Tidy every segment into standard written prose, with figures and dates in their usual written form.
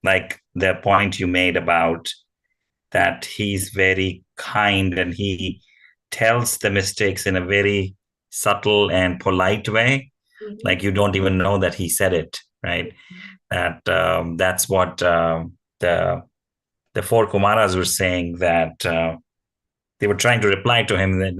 like the point you made about that he's very kind and he tells the mistakes in a very subtle and polite way. Like you don't even know that he said it, right? That's what the four Kumaras were saying, that they were trying to reply to him that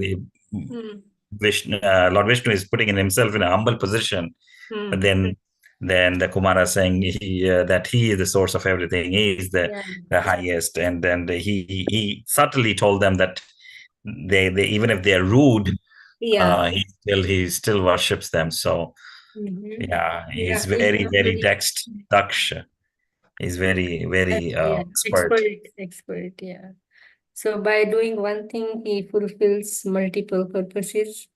Lord Vishnu is putting in himself in a humble position, but then the Kumara saying that he is the source of everything, he is the highest, and then he subtly told them that they even if they're rude, he still worships them. So he's very daksh. He's very expert. Expert, yeah. So by doing one thing, he fulfills multiple purposes.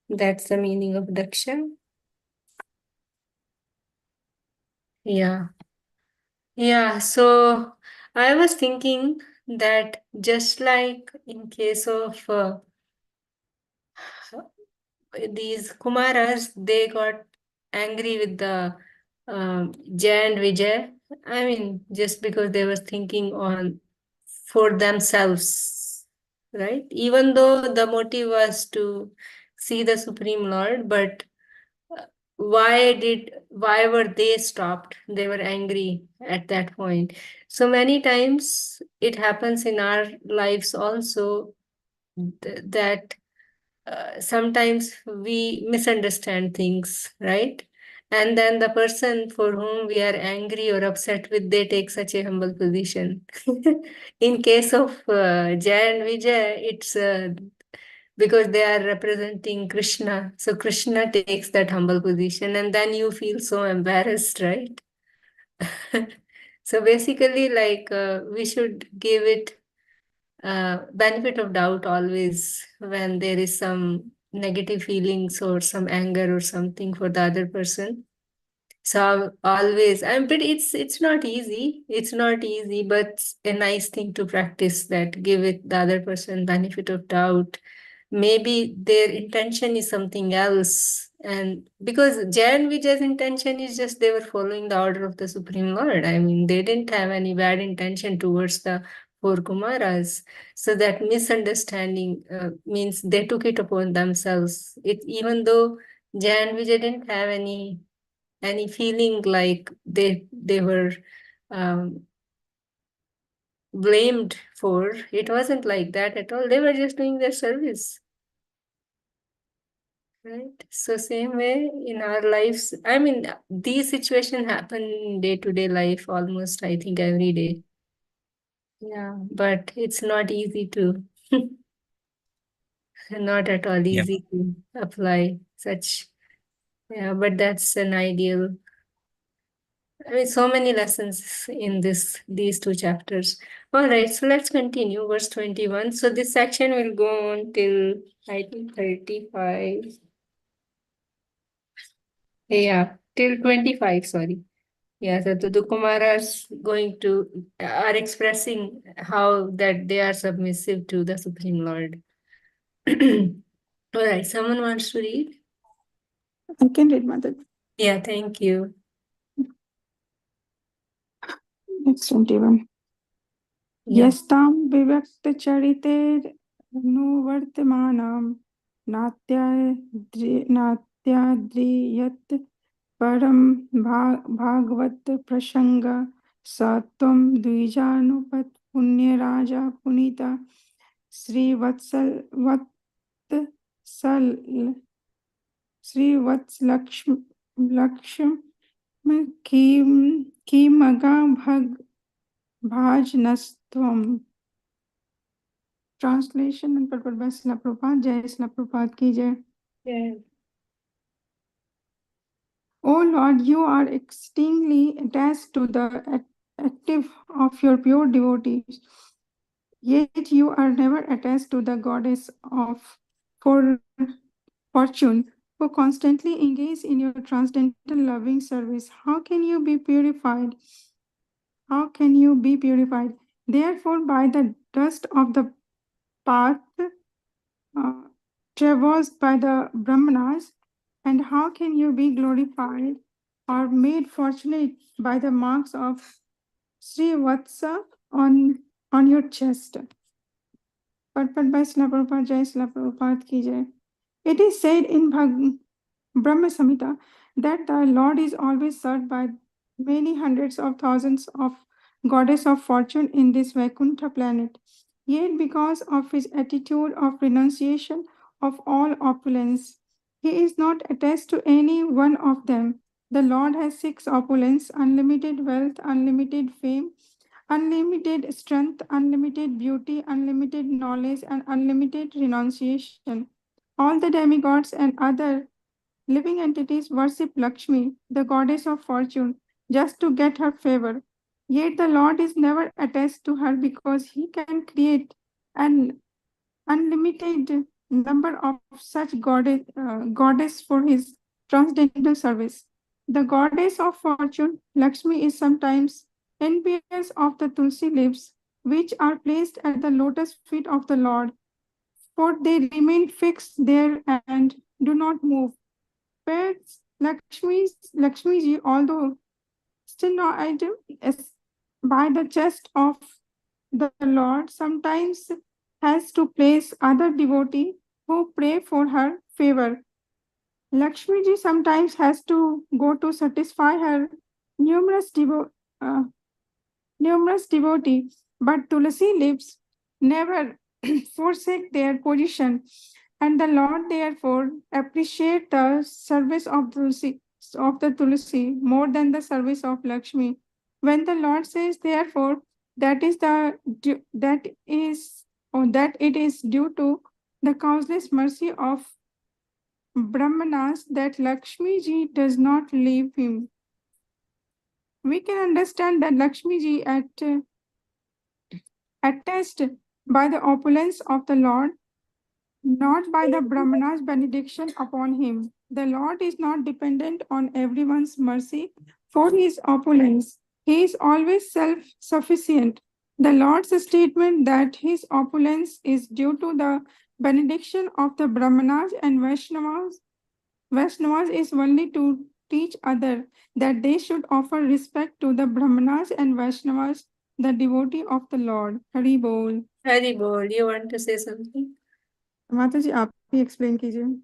That's the meaning of Daksha. Yeah. Yeah. So I was thinking that just like in case of these Kumaras, they got angry with the Jay and Vijay. I mean, just because they were thinking on for themselves, right? Even though the motive was to see the Supreme Lord, but uh, why were they stopped? They were angry at that point. So many times it happens in our lives also, that sometimes we misunderstand things, right? And then the person for whom we are angry or upset with, they take such a humble position. In case of Jay and Vijay, it's because they are representing Krishna. So Krishna takes that humble position, and then you feel so embarrassed, right? So basically, like we should give it benefit of doubt always when there is some negative feelings or some anger or something for the other person. So always, but it's not easy. It's not easy, but it's a nice thing to practice, that give it the other person benefit of doubt. Maybe their intention is something else. And because Jan Vijay's intention is just they were following the order of the Supreme Lord. I mean, they didn't have any bad intention towards the four Kumaras. So that misunderstanding means they took it upon themselves. It even though Jan Vijay didn't have any feeling like they were um, blamed for. It wasn't like that at all. They were just doing their service. Right. So same way in our lives. I mean, these situations happen in day-to-day life almost, I think, every day. Yeah, but it's not easy to, not at all Yeah. easy to apply such. Yeah, but that's an ideal. I mean, so many lessons in these two chapters. All right, so let's continue. Verse 21. So this section will go on till I think 35. Yeah, till 25, sorry. Yeah, so the Kumaras are expressing how that they are submissive to the Supreme Lord. All right, someone wants to read? I can read, Mother. Yeah, thank you. Next 21. Yeah. यस्तां विव्यक्तचरितेर्नुवर्तमानां नात्याद्रियत् परं भागवत प्रसंग स त्वं द्विजानुपत्पुण्यराजा पुनीता श्रीवत्सलक्ष्म किमगा भाजनस्त्वं. Translation and purport by Srila Prabhupada. Jai Srila Prabhupada ki jai. Yeah. O Lord, you are extremely attached to the active of your pure devotees, yet you are never attached to the goddess of fortune who constantly engage in your transcendental loving service. How can you be purified? How can you be purified? Therefore, by the dust of the path traversed by the Brahmanas, and how can you be glorified are made fortunate by the marks of Sri Vatsa on your chest. Pat by Srila Prabhupada Jai, Srila Prabhupada ki Jai. It is said in Brahma Samhita that the Lord is always served by many hundreds of thousands of goddess of fortune in this Vaikuntha planet. Yet because of his attitude of renunciation of all opulence, he is not attached to any one of them. The Lord has six opulence, unlimited wealth, unlimited fame, unlimited strength, unlimited beauty, unlimited knowledge, and unlimited renunciation. All the demigods and other living entities worship Lakshmi, the goddess of fortune, just to get her favor. Yet the Lord is never attached to her because he can create an unlimited number of such goddess for his transcendental service. The goddess of fortune, Lakshmi, is sometimes envious of the tulsi leaves, which are placed at the lotus feet of the Lord, for they remain fixed there and do not move. Pets Lakshmiji, although still not item, is by the chest of the Lord, sometimes has to place other devotee who pray for her favor. Lakshmiji sometimes has to go to satisfy her numerous uh, numerous devotees, but Tulasi lives never forsake their position, and the Lord therefore appreciate the service of the Tulasi more than the service of Lakshmi. When the Lord says, therefore, that is the that is or that it is due to the causeless mercy of Brahmanas that Lakshmi ji does not leave him. We can understand that Lakshmi ji attest by the opulence of the Lord, not by the Brahmana's benediction upon him. The Lord is not dependent on everyone's mercy for his opulence. He is always self-sufficient. The Lord's statement that his opulence is due to the benediction of the Brahmanas and Vaishnavas is only to teach others that they should offer respect to the Brahmanas and Vaishnavas, the devotee of the Lord. Hari Bol. Hari Bol, you want to say something? माता जी आप ही explain कीजिए.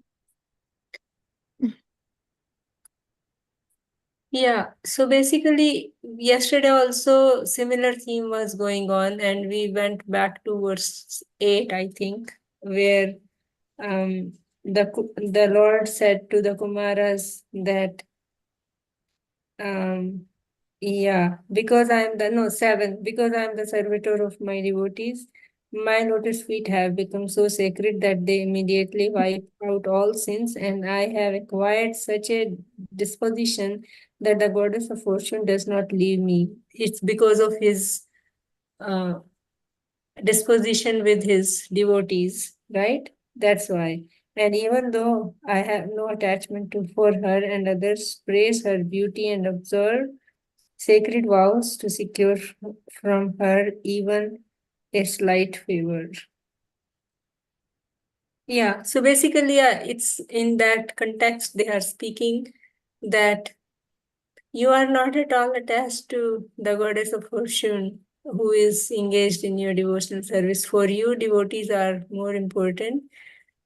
Yeah, so basically, yesterday also similar theme was going on, and we went back to verse 8, I think, where the Lord said to the Kumaras that because I am the 7, because I am the servitor of my devotees, my lotus feet have become so sacred that they immediately wipe out all sins, and I have acquired such a disposition that the goddess of fortune does not leave me. It's because of his disposition with his devotees, right? That's why. And even though I have no attachment for her, and others praise her beauty and observe sacred vows to secure from her even a slight favor. Yeah, so basically, it's in that context they are speaking that you are not at all attached to the goddess of fortune who is engaged in your devotional service. For you, devotees are more important.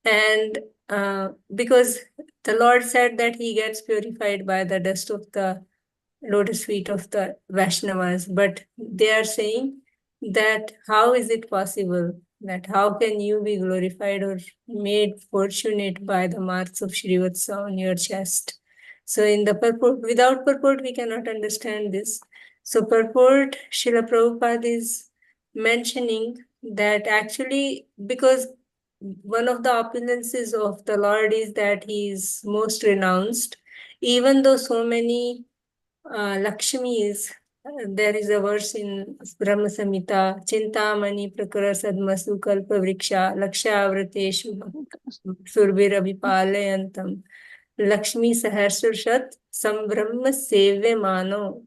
And because the Lord said that he gets purified by the dust of the lotus feet of the Vaishnavas, but they are saying that how is it possible that how can you be glorified or made fortunate by the marks of Srivatsa on your chest? So in the purport, without purport, we cannot understand this. So purport, Srila Prabhupada is mentioning that actually because one of the opulences of the Lord is that he is most renounced, even though so many Lakshmi is, there is a verse in Brahma Samhita, Chintamani Prakara Sadmasu Kalpa Vriksha Lakshavrateshu Surbiravipalantam Lakshmi Saharsashat Sambrahma Seve Mano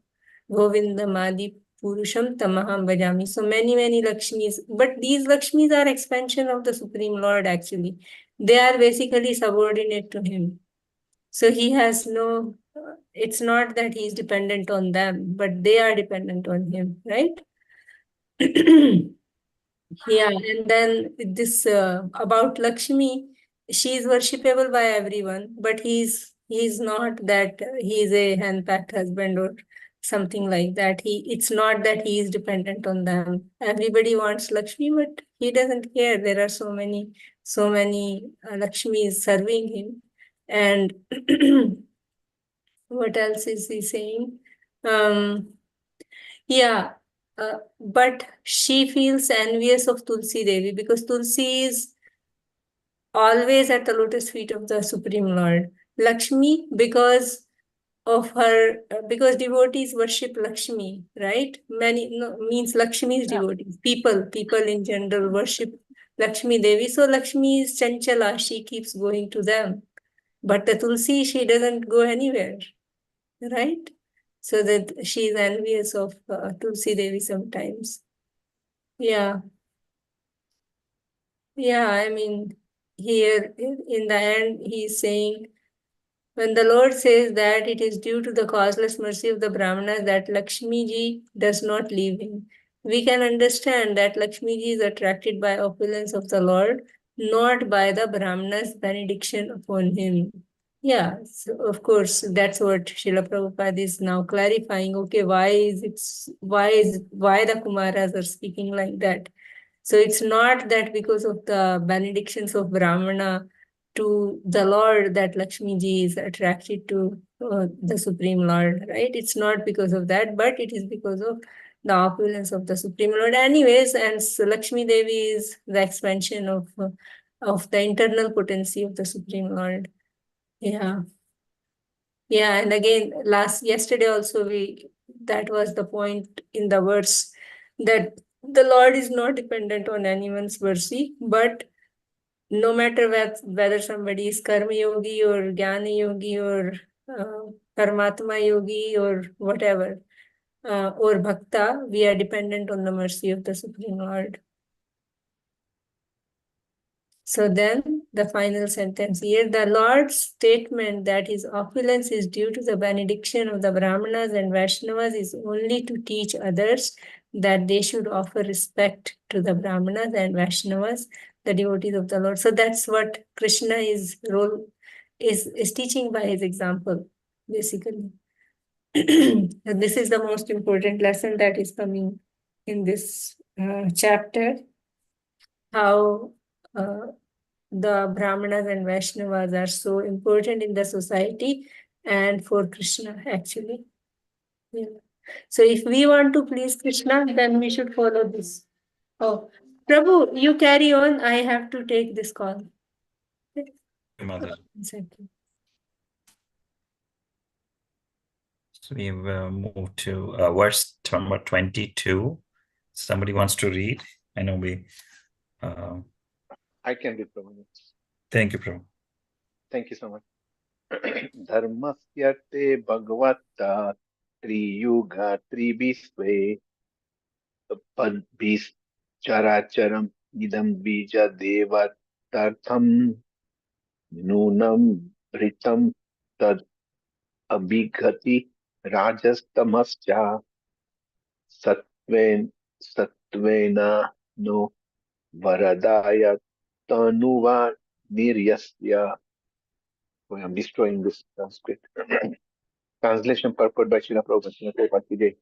Govindamadi Purusham Tamaham Bhajami. So many Lakshmis, but these Lakshmis are expansion of the Supreme Lord actually. They are basically subordinate to him. So he has no it's not that he is dependent on them, but they are dependent on him, right? Yeah, and then this about Lakshmi, she is worshipable by everyone, but he's not that he is a hand-packed husband or something like that. It's not that he is dependent on them. Everybody wants Lakshmi, but he doesn't care. There are so many Lakshmis serving him. And what else is he saying? Um, yeah, but she feels envious of Tulsi Devi because Tulsi is always at the lotus feet of the Supreme Lord. Lakshmi, because devotees worship Lakshmi, right? Many no, means Lakshmi's devotees. People in general worship Lakshmi Devi. So Lakshmi is Chanchala, she keeps going to them. But the Tulsi, she doesn't go anywhere, right? So that she is envious of Tulsi Devi sometimes. Yeah. Yeah, I mean, here in the end, he's saying, when the Lord says that it is due to the causeless mercy of the Brahmanas that Lakshmi ji does not leave him, we can understand that Lakshmi ji is attracted by opulence of the Lord, not by the Brahmanas' benediction upon him. Yeah, so of course, that's what Srila Prabhupada is now clarifying. Okay, why the Kumaras are speaking like that? So it's not that because of the benedictions of Brahmana to the Lord that Lakshmi ji is attracted to the Supreme Lord, right? It's not because of that, but it is because of the opulence of the Supreme Lord. Anyways, and so Lakshmi Devi is the expansion of the internal potency of the Supreme Lord. Yeah. Yeah, and again, yesterday also that was the point in the verse that the Lord is not dependent on anyone's mercy, but no matter whether somebody is karma yogi or jnana yogi or paramatma yogi or whatever, or bhakta, we are dependent on the mercy of the Supreme Lord. So then the final sentence here, the Lord's statement that his opulence is due to the benediction of the Brahmanas and Vaishnavas is only to teach others that they should offer respect to the Brahmanas and Vaishnavas, the devotees of the Lord. So that's what Krishna is teaching by his example, basically. This is the most important lesson that is coming in this chapter, how the Brahmanas and Vaishnavas are so important in the society and for Krishna, actually. Yeah. So if we want to please Krishna, then we should follow this. Oh, Prabhu, you carry on. I have to take this call. Mother. Thank you. So we've moved to verse number 22. Somebody wants to read? I know we... I can read, Prabhu. Thank you, Prabhu. Thank you so much. Dharmasya te bhagavata triyuga tribhisve padbhis characharam idam bija devatartham nunam britam tad abhighati rajastamascha satvena no varadaya tanuva niryasya. Boy, I'm destroying this Sanskrit. Translation purport by Srila Prabhupada.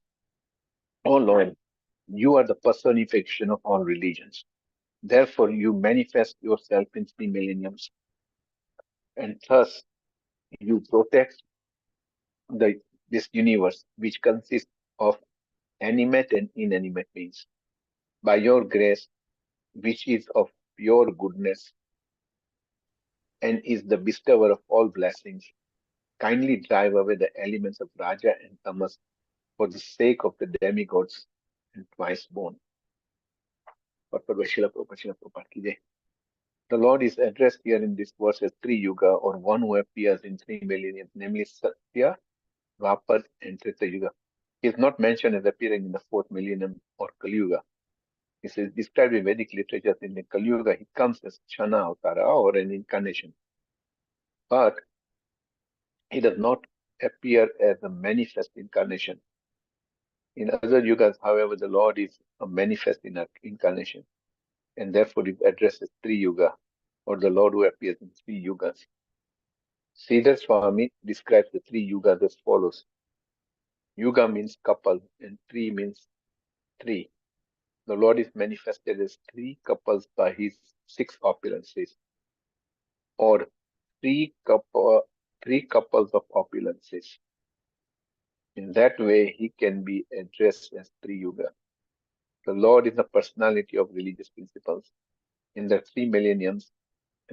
Oh Lord, you are the personification of all religions. Therefore, you manifest yourself in 3 millenniums, and thus you protect this universe, which consists of animate and inanimate beings. By your grace, which is of pure goodness and is the bestower of all blessings, kindly drive away the elements of Raja and Tamas for the sake of the demigods and twice born. The Lord is addressed here in this verse as Tri Yuga, or one who appears in 3 millenniums, namely Satya, Dwapar, and Treta Yuga. He is not mentioned as appearing in the 4th millennium or Kali Yuga. He is described in Vedic literature in the Kali Yuga. He comes as Chana Avtara, or an incarnation. But he does not appear as a manifest incarnation. In other yugas, however, the Lord is a manifest incarnation, and therefore it addresses three yuga, or the Lord who appears in three yugas. Sridhar Swami describes the three yugas as follows. Yuga means couple, and three means three. The Lord is manifested as three couples by his six opulences, or three couples of opulences. In that way, he can be addressed as three yuga. The Lord is the personality of religious principles. In the 3 millenniums,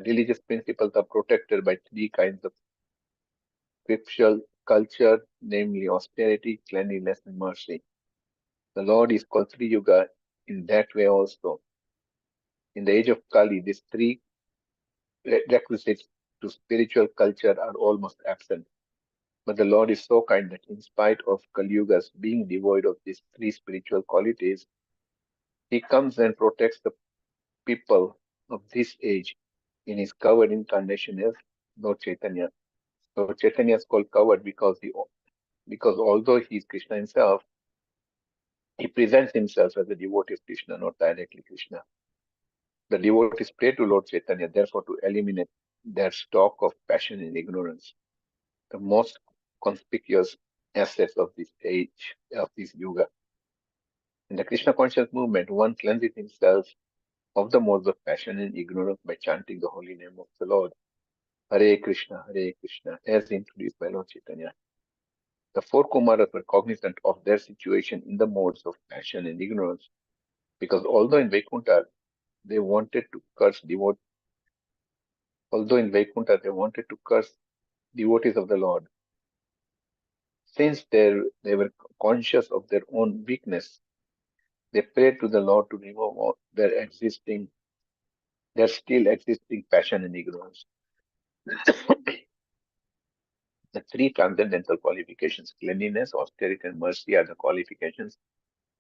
religious principles are protected by three kinds of scriptural culture, namely austerity, cleanliness, and mercy. The Lord is called Sri Yuga in that way also. In the age of Kali, these three requisites to spiritual culture are almost absent. But the Lord is so kind that in spite of Kali Yugas being devoid of these three spiritual qualities, he comes and protects the people of this age in his covered incarnation as Lord Chaitanya. So Chaitanya is called covered because although he is Krishna himself, he presents himself as a devotee of Krishna, not directly Krishna. The devotees pray to Lord Chaitanya, therefore, to eliminate their stock of passion and ignorance, the most conspicuous assets of this age, of this yuga. In the Krishna conscious movement, one cleanses himself of the modes of passion and ignorance by chanting the holy name of the Lord. Hare Krishna, as introduced by Lord Chaitanya. The four Kumaras were cognizant of their situation in the modes of passion and ignorance, because although in Vaikuntha they wanted to curse devotees of the Lord, since they were conscious of their own weakness, they prayed to the Lord to remove all their still existing passion and ignorance. The three transcendental qualifications, cleanliness, austerity, and mercy, are the qualifications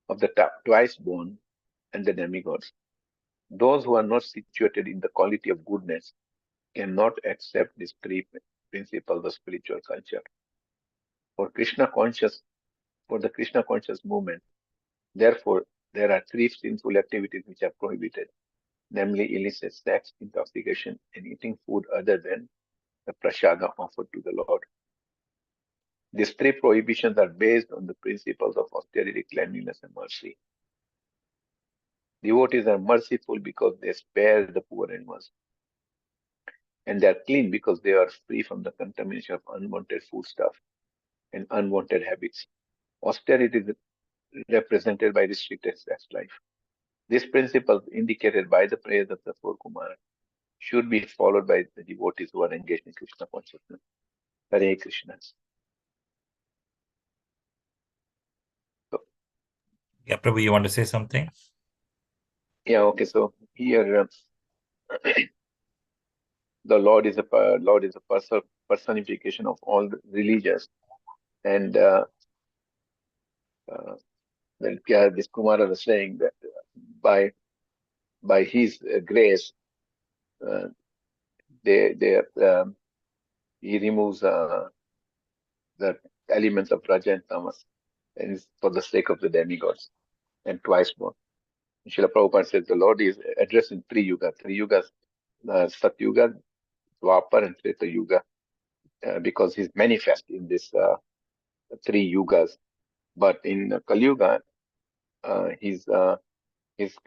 of the twice born and the demigods. Those who are not situated in the quality of goodness cannot accept these three principles of spiritual culture. For the Krishna conscious movement, therefore, there are three sinful activities which are prohibited, namely illicit sex, intoxication, and eating food other than the prasada offered to the Lord. These three prohibitions are based on the principles of austerity, cleanliness, and mercy. Devotees are merciful because they spare the poor animals, and they are clean because they are free from the contamination of unwanted foodstuff and unwanted habits. Austerity is represented by restricted sex life. These principles, indicated by the prayers of the four Kumaras, should be followed by the devotees who are engaged in Krishna consciousness. Hare Krishna. Yeah, Prabhu, you want to say something? Yeah, okay. So here, the Lord is a personification of all the religions, and this Kumara was saying that by his grace, he removes the elements of Raja and Tamas, and it's for the sake of the demigods and twice born. Srila Prabhupada says the Lord is addressing three yugas, Satyuga, Dwapar, and Treta Yuga, because he's manifest in this three yugas. But in Kali Yuga, he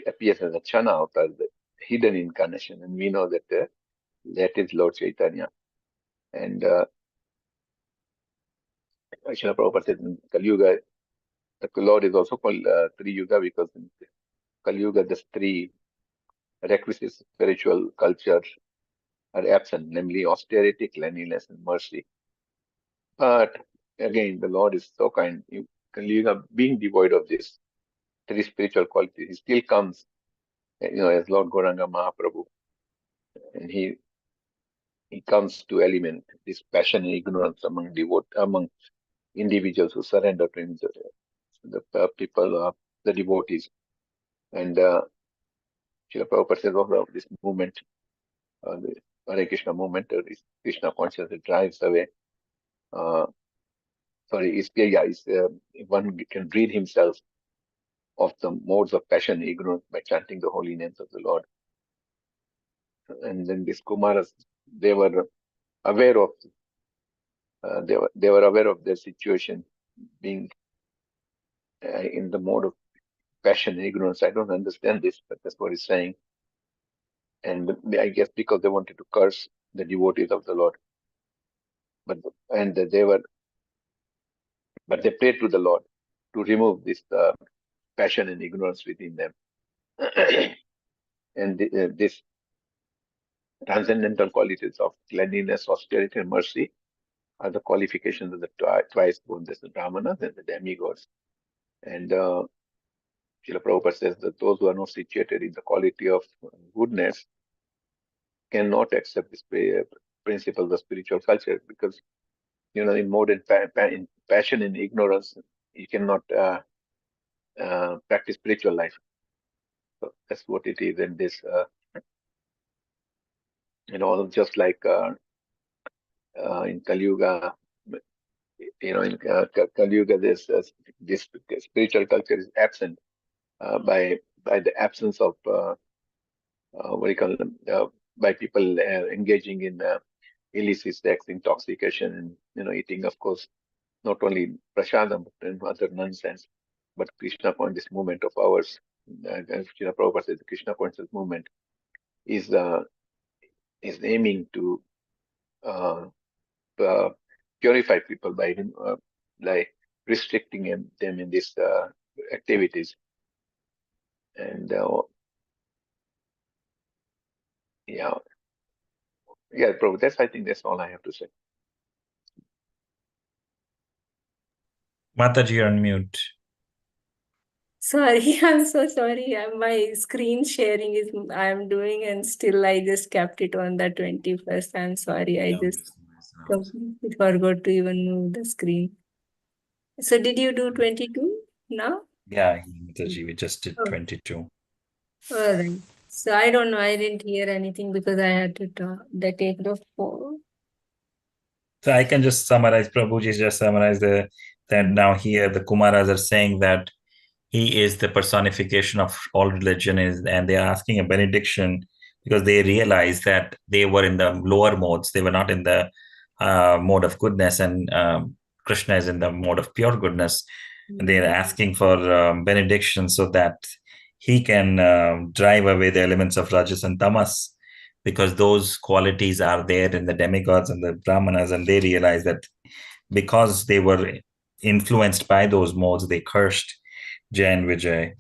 appears as a Chana avatar, the hidden incarnation, and we know that that is Lord Chaitanya. And Srila Prabhupada says in Kali Yuga, the Lord is also called Tri Yuga because in Kali Yuga, the three requisites of spiritual culture are absent, namely austerity, cleanliness, and mercy. But again, the Lord is so kind. Kali Yuga, being devoid of this three spiritual qualities, he still comes, as Lord Gauranga Mahaprabhu, and he comes to eliminate this passion and ignorance among individuals who surrender to him, the people, the devotees. And Srila Prabhupada says also this movement, the Hare Krishna movement, this Krishna consciousness drives away sorry, one can rid himself of the modes of passion, ignorance by chanting the holy names of the Lord. And then these Kumaras, they were aware of they were aware of their situation, being in the mode of passion and ignorance. I don't understand this, but that's what he's saying. And I guess because they wanted to curse the devotees of the Lord, but they prayed to the Lord to remove this passion and ignorance within them. And this transcendental qualities of cleanliness, austerity, and mercy are the qualifications of the twice born, the Brahmanas and the demigods. And Srila Prabhupada says that those who are not situated in the quality of goodness cannot accept this principles of spiritual culture, because in modern in passion and ignorance, you cannot practice spiritual life. So that's what it is. And this, just like in Kali Yuga, in Kali Yuga, this spiritual culture is absent by the absence of what do you call them? By people engaging in illicit sex, intoxication, and eating, of course, not only prasadam but in other nonsense. But Krishna conscious movement of ours, Srila Prabhupada says, the Krishna conscious movement is aiming to purify people by restricting them in these activities. And Prabhupada, I think that's all I have to say. Mataji, you're on mute. Sorry, I'm so sorry. My screen sharing is I'm doing, and still I just kept it on the 21st. I'm sorry. I just completely forgot to even move the screen. So did you do 22 now? Yeah, Mataji, we just did 22. All right. So I don't know. I didn't hear anything because I had to take the phone. So I can just summarize. Prabhuji just summarized that now here the Kumaras are saying that he is the personification of all religion, and they are asking a benediction because they realize that they were in the lower modes. They were not in the mode of goodness, and Krishna is in the mode of pure goodness. And they are asking for benediction so that he can drive away the elements of Rajas and Tamas, because those qualities are there in the demigods and the Brahmanas, and they realize that because they were influenced by those modes, they cursed Jay and Vijay.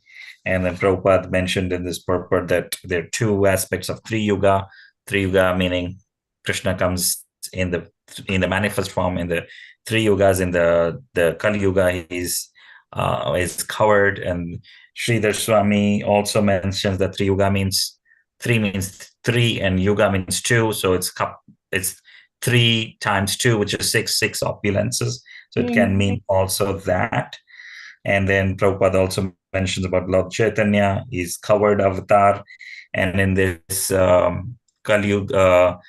And then Prabhupada mentioned in this purport that there are two aspects of Tri Yuga. Tri Yuga meaning Krishna comes in the manifest form. In the Tri Yugas, in the Kali Yuga, is covered. And Sridhar Swami also mentions that Tri Yuga means three, and Yuga means two. So it's 3 times 2, which is 6 opulences. So it can mean also that. And then Prabhupada also mentions about Lord Chaitanya is covered avatar. And in this Kali Yuga,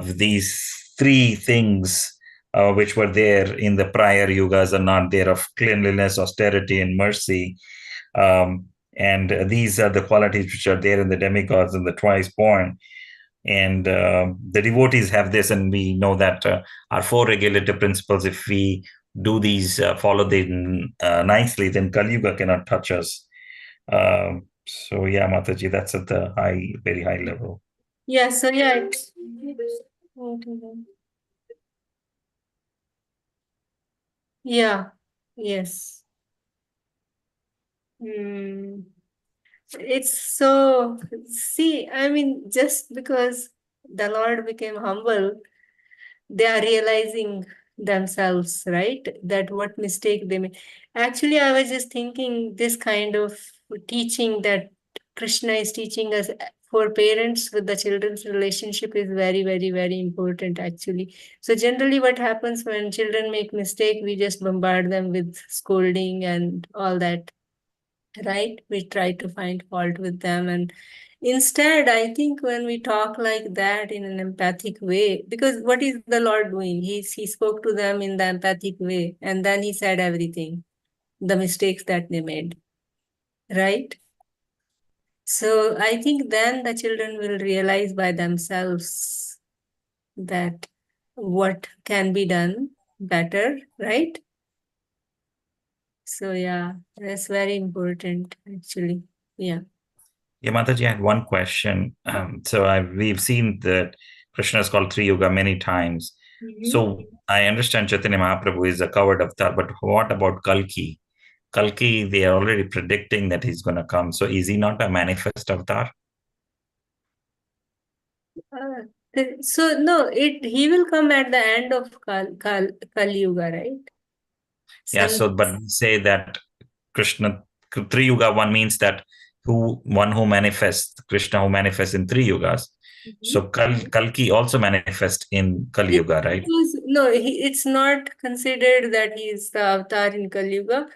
these 3 things which were there in the prior yugas are not there, of cleanliness, austerity, and mercy. And these are the qualities which are there in the demigods and the twice born. And the devotees have this, and we know that our 4 regulative principles, if we do these, follow them nicely, then Kali Yuga cannot touch us. So yeah, Mataji, that's at the very high level. Yeah, so yeah. Yeah, yes. It's so, see, I mean, just because the Lord became humble, they are realizing themselves, right? That what mistake they made. Actually, I was just thinking this kind of teaching that Krishna is teaching us for parents with the children's relationship is very, very, very important, actually. So generally what happens when children make mistake, we just bombard them with scolding and all that. right? We try to find fault with them. And instead, I think when we talk like that in an empathic way, because what is the Lord doing? He spoke to them in the empathic way, and then he said everything, the mistakes that they made, right? So I think then the children will realize by themselves that what can be done better, right? So yeah, that's very important actually. Yeah. Yeah, Mataji, I had one question. We've seen that Krishna is called Three Yuga many times. So I understand Chaitanya Mahaprabhu is a covered avatar, but what about Kalki? Kalki, they are already predicting that he's going to come. So is he not a manifest avatar? So no, he will come at the end of Kali Yuga, right? Yeah, but we say that Krishna, Three Yuga, one means that one who manifests, Krishna who manifests in three yugas. So Kalki also manifests in Kali Yuga, right? It's not considered that he is the avatar in Kali Yuga.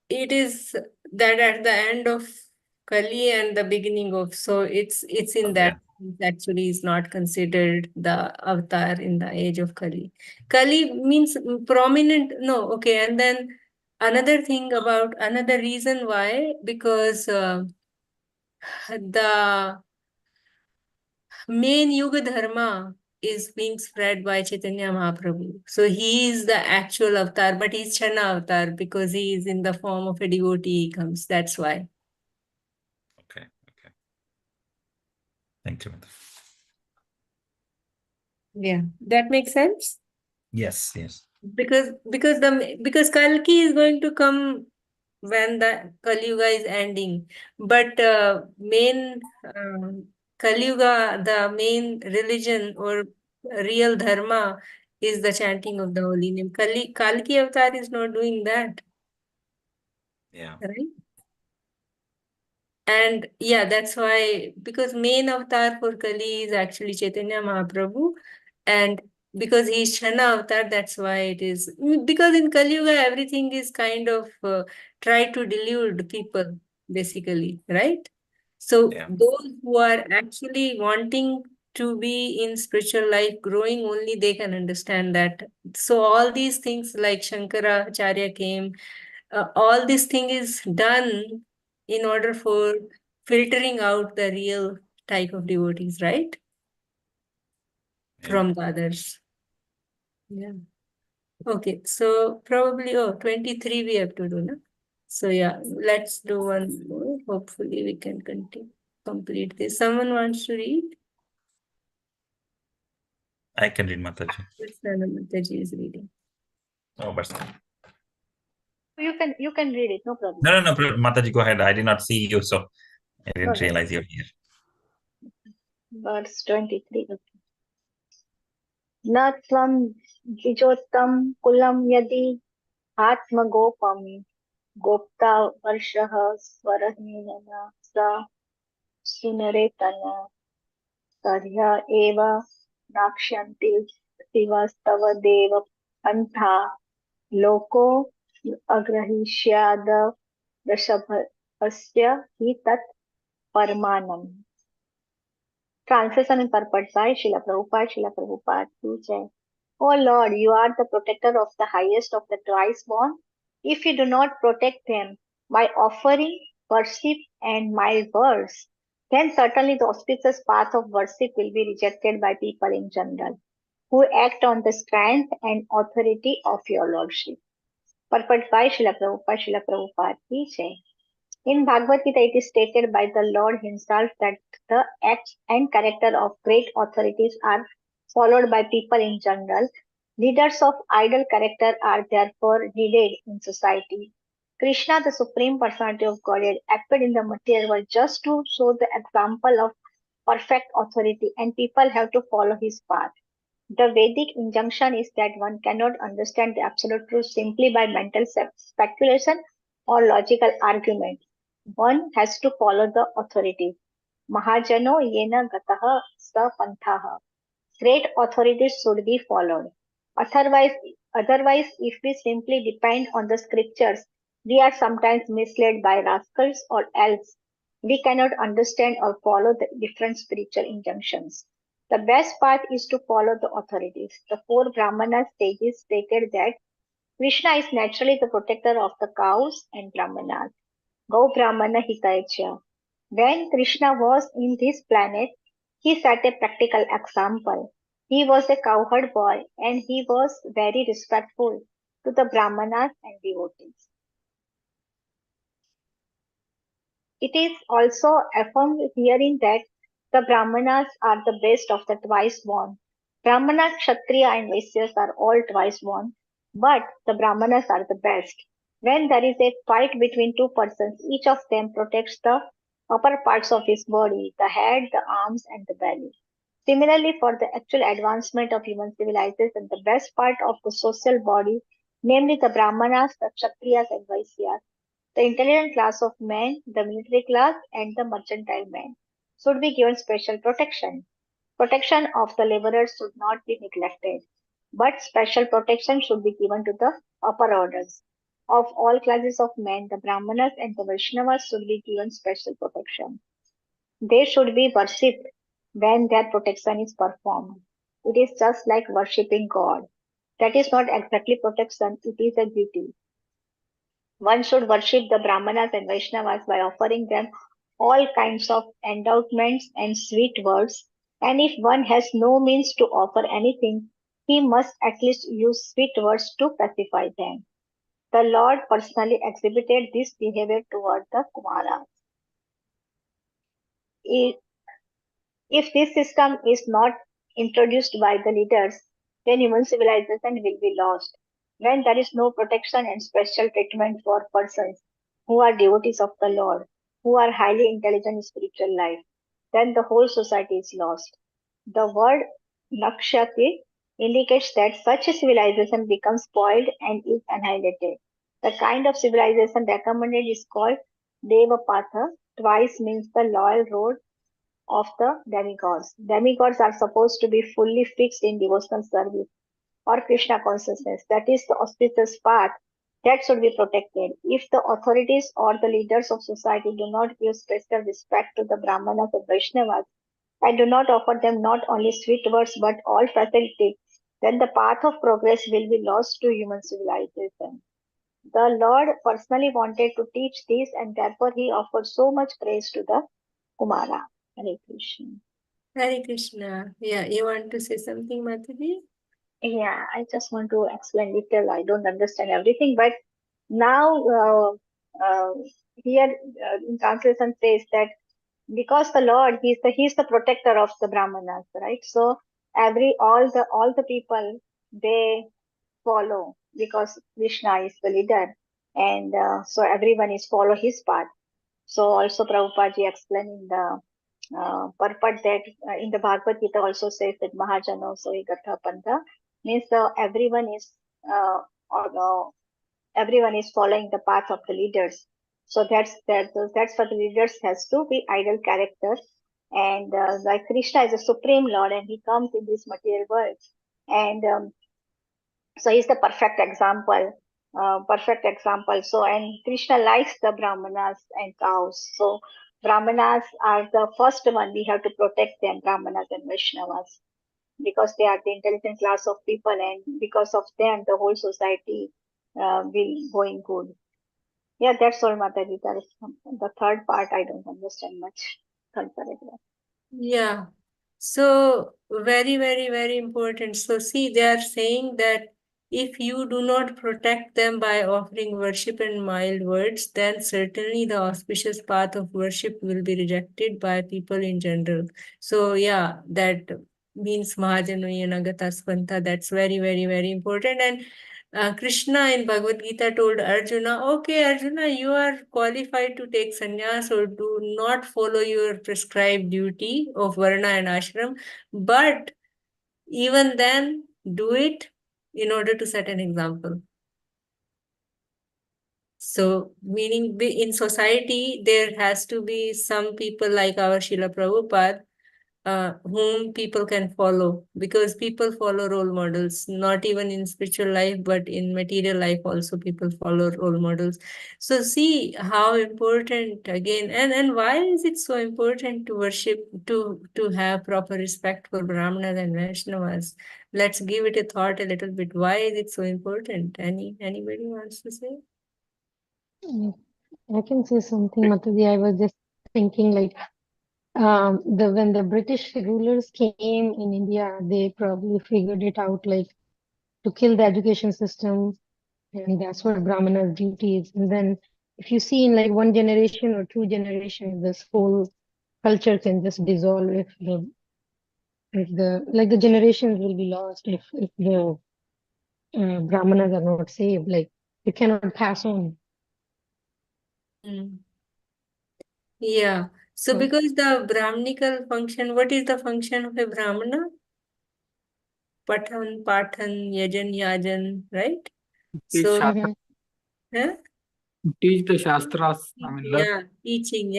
It is that at the end of Kali and the beginning of, so it's in that actually is not considered the avatar in the age of Kali. Kali means prominent, no, okay, and then another thing about another reason why, because the main Yuga Dharma is being spread by Chaitanya Mahaprabhu. So he is the actual avatar, but he's Chana avatar because he is in the form of a devotee he comes. That's why. Okay. Thank you. Yeah, that makes sense. Yes. Because Kalki is going to come when the Kali Yuga is ending, but main Kali Yuga, the main religion or real dharma is the chanting of the holy name. Kalki avatar is not doing that. Yeah. Right? And yeah, that's why, because main avatar for Kali is actually Chaitanya Mahaprabhu, and because he's Shana avatar, that's why it is. Because in Kali Yuga, everything is kind of try to delude people, basically, right? So those who are actually wanting to be in spiritual life, growing only, they can understand that. So all these things like Shankaracharya came, all this thing is done in order for filtering out the real type of devotees, right? From the others. Yeah. Okay, so probably 23 we have to do, no? So yeah, let's do one more. Hopefully we can complete this. Someone wants to read? I can read, Mataji. Mataji is reading. Oh, but you can read it, no problem. No, Mataji, go ahead. I did not see you, so I didn't realize you're here. Verse 23. न त्वं द्विजोत्तम कुलं यदि आत्मगोपम गोप्ता वर्षः स्वरहेण स सुनरेतन तर्ह्य एव नाक्ष्यन्ति शिवस्तव देव पन्था लोको अग्रहीष्याद वृषभस्य हि तत् परमानम्. Translation and purport by Srila Prabhupada ki Jai. Oh Lord, you are the protector of the highest of the twice born. If you do not protect them by offering worship and my verse, then certainly the auspicious path of worship will be rejected by people in general, who act on the strength and authority of your Lordship. Purport by Srila Prabhupada ki Jai. In Bhagavad Gita, it is stated by the Lord himself that the acts and character of great authorities are followed by people in general. Leaders of idle character are therefore needed in society. Krishna, the Supreme Personality of Godhead, appeared in the material world just to show the example of perfect authority, and people have to follow his path. The Vedic injunction is that one cannot understand the absolute truth simply by mental speculation or logical argument. One has to follow the authority. Mahajano yena gataha sa panthaha. Great authorities should be followed. Otherwise, if we simply depend on the scriptures, We are sometimes misled by rascals, or else we cannot understand or follow the different spiritual injunctions. The best path is to follow the authorities. The four Brahmana sages stated that Krishna is naturally the protector of the cows and Brahmanas. Go Brahmana Hitaicha. When Krishna was in this planet, he set a practical example. He was a cowherd boy and he was very respectful to the Brahmanas and devotees. It is also affirmed herein that the Brahmanas are the best of the twice born. Brahmana, Kshatriya, and Vaisyas are all twice born, but the Brahmanas are the best. When there is a fight between two persons, each of them protects the upper parts of his body, the head, the arms, and the belly. Similarly, for the actual advancement of human civilization, the best part of the social body, namely the Brahmanas, the Kshatriyas, and Vaisyas, the intelligent class of men, the military class, and the mercantile men should be given special protection. Protection of the laborers should not be neglected, but special protection should be given to the upper orders. Of all classes of men, the Brahmanas and the Vaishnavas should be given special protection. They should be worshipped when their protection is performed. It is just like worshipping God. That is not exactly protection, it is a duty. One should worship the Brahmanas and Vaishnavas by offering them all kinds of endowments and sweet words, and if one has no means to offer anything, he must at least use sweet words to pacify them. The Lord personally exhibited this behavior toward the Kumaras. If this system is not introduced by the leaders, then human civilization will be lost. When there is no protection and special treatment for persons who are devotees of the Lord, who are highly intelligent in spiritual life, then the whole society is lost. The word nakshati indicates that such a civilization becomes spoiled and is annihilated. The kind of civilization recommended is called Devapatha, twice means the loyal road of the demigods. Demigods are supposed to be fully fixed in devotional service or Krishna consciousness. That is the auspicious path that should be protected. If the authorities or the leaders of society do not give special respect to the Brahmanas and Vaishnavas and do not offer them not only sweet words but all facilities, then the path of progress will be lost to human civilization. The Lord personally wanted to teach this, and therefore he offered so much praise to the Kumara. Hare Krishna. Hare Krishna. Yeah, you want to say something, Mataji? Yeah, I just want to explain little. I don't understand everything, but now here in translation says that because the Lord, he's the protector of the Brahmanas, right? So all the people they follow because Krishna is the leader, and so everyone is follow his path. So also Prabhupada ji explaining the purport that in the Bhagavad Gita also says that Mahajano Soigatha Pantha means uh, or, uh, everyone is following the path of the leaders. So that's what the leaders has to be ideal characters. And like Krishna is a supreme Lord, and he comes in this material world, and so he's the perfect example. Perfect example. So, and Krishna likes the Brahmanas and cows. So, Brahmanas are the first one we have to protect them, Brahmanas and Vaishnavas, because they are the intelligent class of people, and because of them, the whole society will going good. Yeah, that's all, Mataji. That is the third part. I don't understand much. Third paragraph. Yeah. So very, very, very important. So see, they are saying that if you do not protect them by offering worship and mild words, then certainly the auspicious path of worship will be rejected by people in general. So yeah, that means Mahajanayana Spanta. That's very, very, very important. And Krishna in Bhagavad Gita told Arjuna, okay, Arjuna, you are qualified to take sannyas or do not follow your prescribed duty of Varna and Ashram, but even then, do it in order to set an example. So, meaning in society, there has to be some people like our Srila Prabhupada whom people can follow, because people follow role models, not even in spiritual life, but in material life also people follow role models. So see how important again, and why is it so important to worship, to have proper respect for Brahmanas and Vaishnavas? Let's give it a thought a little bit. Why is it so important? Anybody wants to say? I can say something, Mataji. I was just thinking like when the British rulers came in India, they probably figured it out like to kill the education system, and that's what Brahmana's duty is. And then if you see in like one generation or two generations, this whole culture can just dissolve if the generations will be lost if the Brahmanas are not saved. Like it cannot pass on. Yeah. So So, because the Brahminical function, what is the function of a Brahmana? Pathan, Pathan, Yajan, Yajan, right? Teach So, Shastra, huh? teach the Shastras. I mean, learn. Yeah, teaching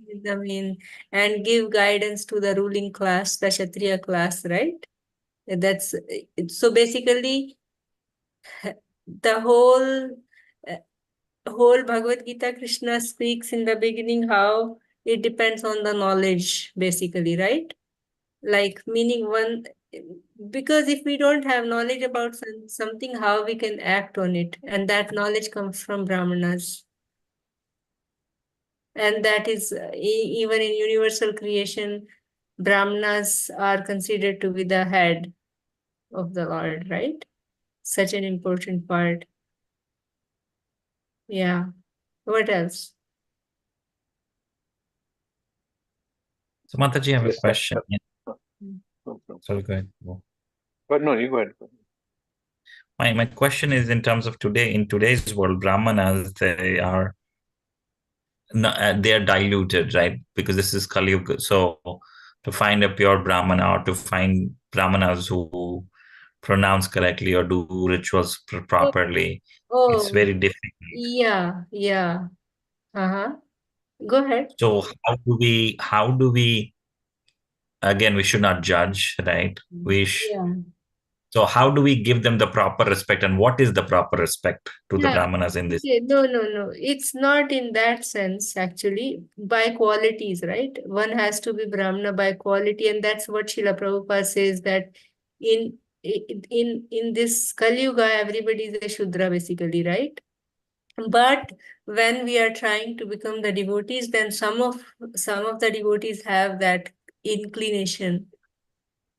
is the main, and give guidance to the ruling class, the Kshatriya class, right? That's so basically the whole Bhagavad Gita, Krishna speaks in the beginning how it depends on the knowledge, basically, right? Like meaning one, because if we don't have knowledge about something, how we can act on it? And that knowledge comes from Brahmanas. And that is even in universal creation, Brahmanas are considered to be the head of the Lord, right? Such an important part. Yeah. What else? So Mataji, I have a Yes, sir. question. No problem. Sorry, go ahead. But no, you go ahead. My question is in terms of today, in today's world, Brahmanas, they are diluted, right? Because this is Kali Yuga. So to find a pure Brahmana, or to find Brahmanas who pronounce correctly or do rituals properly, it's Oh, very difficult. yeah. Uh-huh. Go ahead. So how do we again, we should not judge, right? Yeah. So how do we give them the proper respect, and what is the proper respect to the Yeah. Brahmanas in this? Okay. No. It's not in that sense, actually. By qualities, right? One has to be Brahmana by quality, and that's what Srila Prabhupada says, that in in this Kali Yuga, everybody is a Shudra, basically, right? But when we are trying to become the devotees, then some of the devotees have that inclination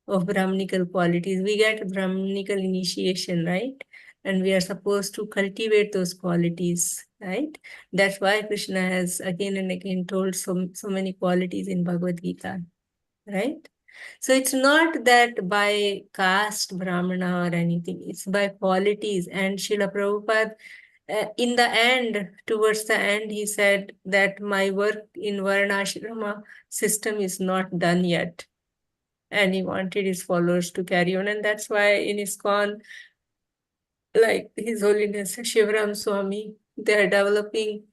of Brahminical qualities. We get Brahminical initiation, right? And we are supposed to cultivate those qualities, right? That's why Krishna has again and again told so many qualities in Bhagavad Gita, right? So it's not that by caste Brahmana or anything, it's by qualities. And Srila Prabhupada, in the end, towards the end, he said that my work in Varnashrama system is not done yet. And he wanted his followers to carry on. And that's why in ISKCON, like His Holiness Shivaram Swami, they are developing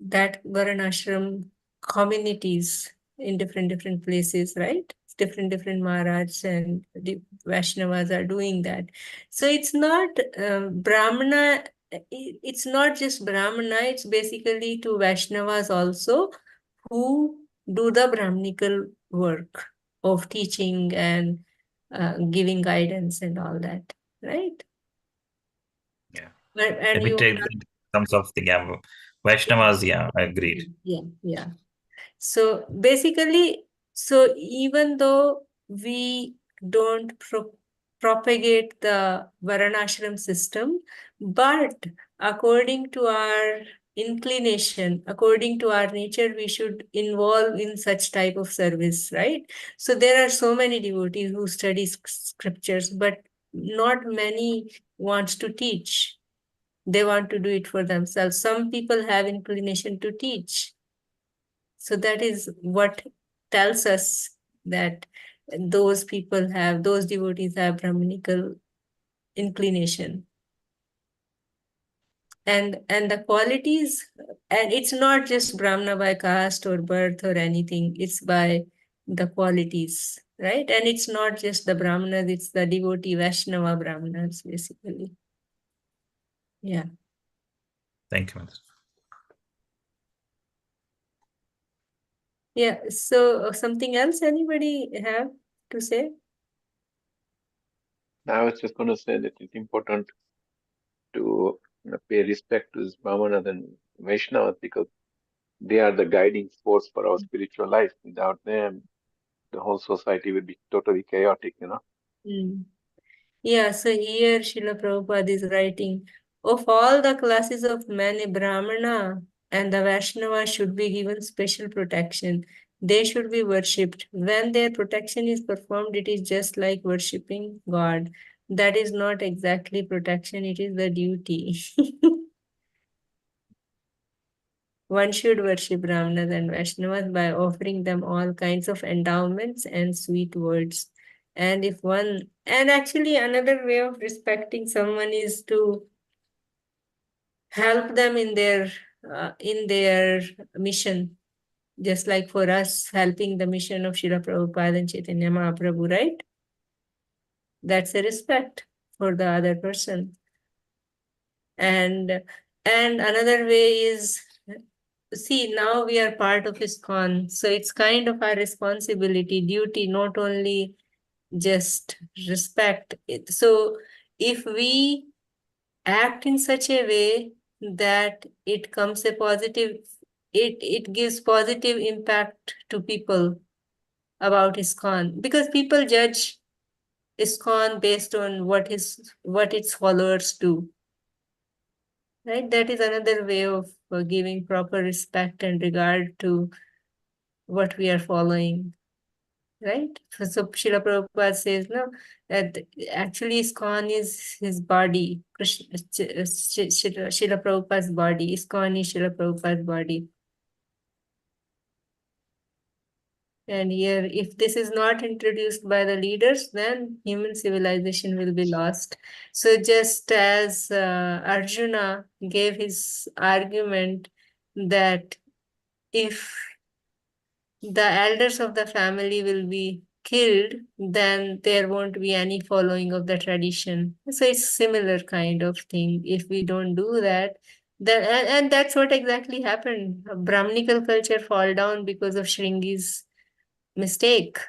that Varanashram communities in different places, right? Different Maharajs and the Vaishnavas are doing that. So it's not Brahmana, it's not just Brahmana, it's basically to Vaishnavas also who do the Brahminical work of teaching and giving guidance and all that, right? Yeah. And Let me you take in terms of the Vaishnavas, yeah, I agreed. yeah. So basically, so even though we don't propagate the Varanashram system, but according to our inclination, according to our nature, we should involve in such type of service, right? So there are so many devotees who study scriptures, but not many wants to teach. They want to do it for themselves. Some people have inclination to teach. So that is what tells us that those devotees have Brahminical inclination. And the qualities, and it's not just Brahmana by caste or birth or anything, it's by the qualities, right? And it's not just the Brahmanas, it's the devotee Vaishnava Brahmanas, basically. Yeah. Thank you, Mother. Yeah. So something else anybody have to say? I was just going to say that it's important to pay respect to Brahmanas and Vaishnavas because they are the guiding force for our spiritual life. Without them, the whole society will be totally chaotic, Mm. Yeah, so here Srila Prabhupada is writing, of all the classes of men, a Brahmana and the Vaishnava should be given special protection. They should be worshipped. When their protection is performed, it is just like worshipping God. That is not exactly protection, it is the duty. One should worship Brahmanas and Vaishnavas by offering them all kinds of endowments and sweet words. And actually another way of respecting someone is to help them in their mission, just like for us helping the mission of Srila Prabhupada and Chaitanya Mahaprabhu, right? That's a respect for the other person. And another way is, see, now we are part of ISKCON, so it's kind of our responsibility, duty, not only just respect it. So if we act in such a way that it gives positive impact to people about ISKCON, because people judge ISKCON based on what its followers do. Right? That is another way of giving proper respect and regard to what we are following. Right? So Srila Prabhupada says, no, that actually ISKCON is his body, Srila Prabhupada's body. ISKCON is Srila Prabhupada's body. And here, if this is not introduced by the leaders, then human civilization will be lost. So just as Arjuna gave his argument that if the elders of the family will be killed, then there won't be any following of the tradition. So it's similar kind of thing. If we don't do that, then and that's what exactly happened. A Brahminical culture fall down because of Shringi's mistake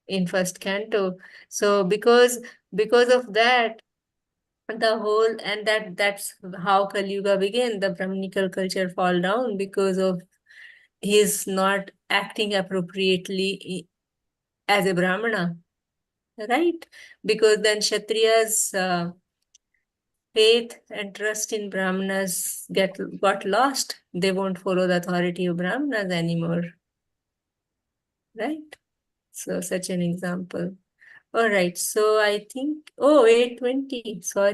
in first canto. So because of that, the whole, and that's how Kali Yuga began. The Brahminical culture fall down because of his not acting appropriately as a Brahmana, right? Because then Kshatriyas' faith and trust in Brahmanas got lost. They won't follow the authority of Brahmanas anymore, right? So such an example. All right, so I think, 8:20, sorry.